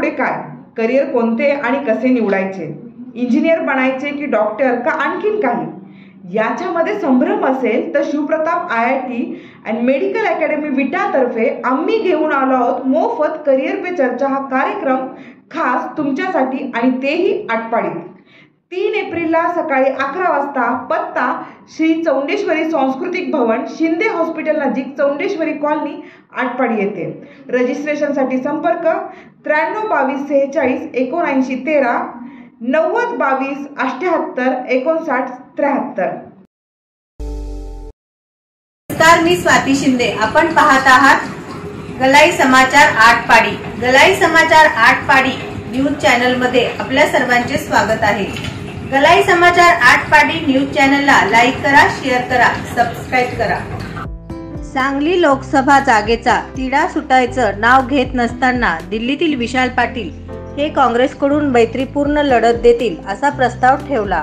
पुढे काय, करिअर कोणते आणि कसे निवडायचे, इंजिनियर बनायचे की डॉक्टर का आणखीन काही, याच्यामध्ये संभ्रम असेल तर Shivpratap IIT and medical academy विटातर्फे आम्ही घेऊन आलो आहोत मोफत करिअर पे चर्चा हा कार्यक्रम खास तुमच्यासाठी, आणि तेही आटपाडीत. 3 एप्रिलला सकाळी 11 वाजता. पत्ता श्री चौंडेश्वरी सांस्कृतिक भवन, शिंदे हॉस्पिटल नजीक, चौंडेश्वरी कॉलनी, आटपाडी येथे. रजिस्ट्रेशनसाठी संपर्क 93 22 46 79 13 90 22 78 59 73. नमस्कार, मी स्वाती शिंदे. आपण पाहत आहात गलाई समाचार आटपाडी. गलाई समाचार आटपाडी न्यूज चॅनल मध्ये आपल्या सर्वांचे स्वागत आहे. गलाई समाचार आटपाडी न्यूज चॅनलला लाईक करा, शेअर करा, सबस्क्राईब करा. सांगली लोकसभा जागेचा तिढा सुटायचं नाव घेत नसताना दिल्लीतील विशाल पाटील हे काँग्रेसकडून मैत्रीपूर्ण लढत देतील असा प्रस्ताव ठेवला.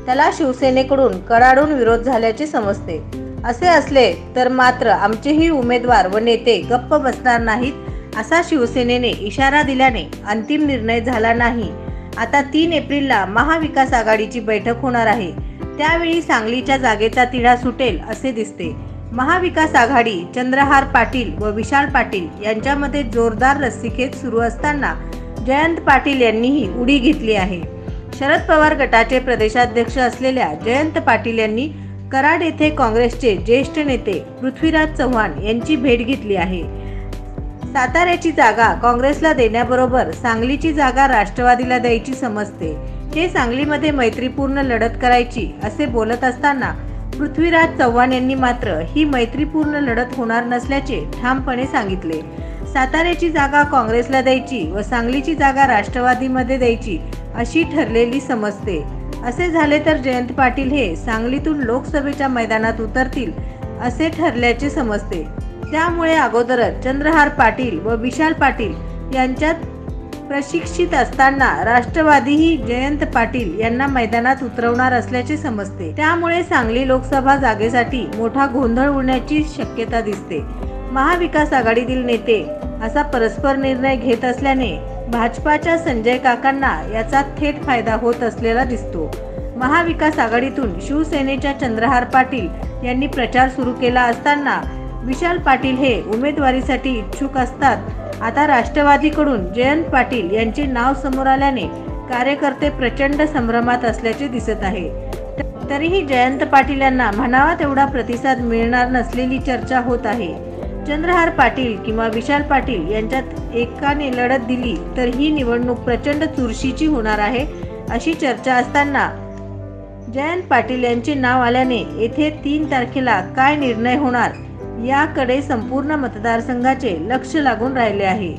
त्याला शिवसेनेकडून कडाडून विरोध झाल्याचे समजते. असे असले तर मात्र आमचेही उमेदवार व नेते गप्प बसणार नाहीत असा शिवसेनेने इशारा दिल्याने अंतिम निर्णय झाला नाही. आता 3 एप्रिलला महाविकास आघाडीची बैठक होणार आहे. त्यावेळी सांगलीच्या जागेचा तिढा सुटेल असे दिसते. महाविकास आघाडी चंद्रहार पाटील व विशाल पाटील यांच्यामध्ये जोरदार रस्सीखेच सुरू असताना जयंत पाटील यांनीही उडी घेतली आहे. शरद पवार गटाचे प्रदेशाध्यक्ष असलेल्या जयंत पाटील यांनी कराड येथे काँग्रेसचे ज्येष्ठ नेते पृथ्वीराज चव्हाण यांची भेट घेतली आहे. साताऱ्याची जागा काँग्रेसला देण्याबरोबर सांगलीची जागा राष्ट्रवादीला द्यायची समजते. हे सांगलीमध्ये मैत्रीपूर्ण लढत करायची असे बोलत असताना पृथ्वीराज चव्हाण यांनी मात्र ही मैत्रीपूर्ण लढत होणार नसल्याचे ठामपणे सांगितले. साताऱ्याची जागा काँग्रेसला द्यायची व सांगलीची जागा राष्ट्रवादीमध्ये द्यायची अशी ठरलेली समजते. असे झाले तर जयंत पाटील हे सांगलीतून लोकसभेच्या मैदानात उतरतील असे ठरल्याचे समजते. त्यामुळे अगोदरच चंद्रहार पाटील व विशाल पाटील यांच्यात प्रशिक्षित असताना राष्ट्रवादीही जयंत पाटील यांना मैदानात उतरवणार असल्याचे समजते. त्यामुळे सांगली लोकसभा जागेसाठी मोठा गोंधळ उडण्याची शक्यता दिसते. महाविकास आघाडीतील नेते असा परस्पर निर्णय घेत असल्याने भाजपाच्या संजय काकांना याचा थेट फायदा होत असलेला दिसतो. महाविकास आघाडीतून शिवसेनेच्या चंद्रहार पाटील यांनी प्रचार सुरू केला असताना विशाल पाटील हे उमेदवारीसाठी इच्छुक असतात. आता राष्ट्रवादीकडून जयंत पाटील यांचे नाव समोर आल्याने कार्यकर्ते प्रचंड संभ्रमात असल्याचे दिसत आहे. तरीही जयंत पाटील यांना म्हणावा तेवढा प्रतिसाद मिळणार नसलेली चर्चा होत आहे. चंद्रहार पाटील किंवा विशाल पाटील यांच्यात एकाने लढत दिली तर ही निवडणूक प्रचंड चुरशीची होणार आहे अशी चर्चा असताना जयंत पाटील यांचे नाव आल्याने येथे 3 तारखेला काय निर्णय होणार याकडे संपूर्ण मतदारसंघाचे लक्ष लागून राहिले आहे.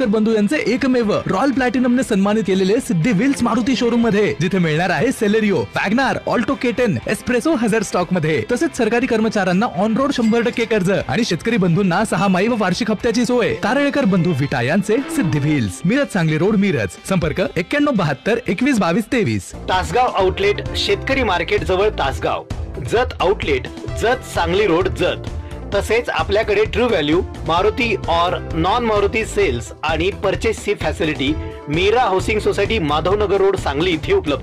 बंधू यांचे एकमेव रॉयल प्लॅटिनमने सन्मानित केलेले सिद्धी व्हील्स मारुती शोरूम मध्ये, जिथे मिळणार आहे Celerio, WagonR, Alto K10, Espresso हजर स्टॉक मध्ये. तसेच सरकारी कर्मचाऱ्यांना ऑन रोड 100% कर्ज आणि शेतकरी बंधूंना 6 व वार्षिक हप्त्याची सोय. कारळेकर बंधू विटा यांचे सिद्धी व्हील्स, मिरज सांगली रोड, मिरज. संपर्क 9172 21 22 23. तासगाव आउटलेट, शेतकरी मार्केट जवळ तासगाव. Jat outlet, Jat Sangli road, Jat. तसेच आपल्याकडे ट्रू व्हॅल्यू, मारुती और नॉन मारुती सेल्स आणि परचेसची facility Meera housing society, Madhavnagar road, Sangli इथे उपलब्ध.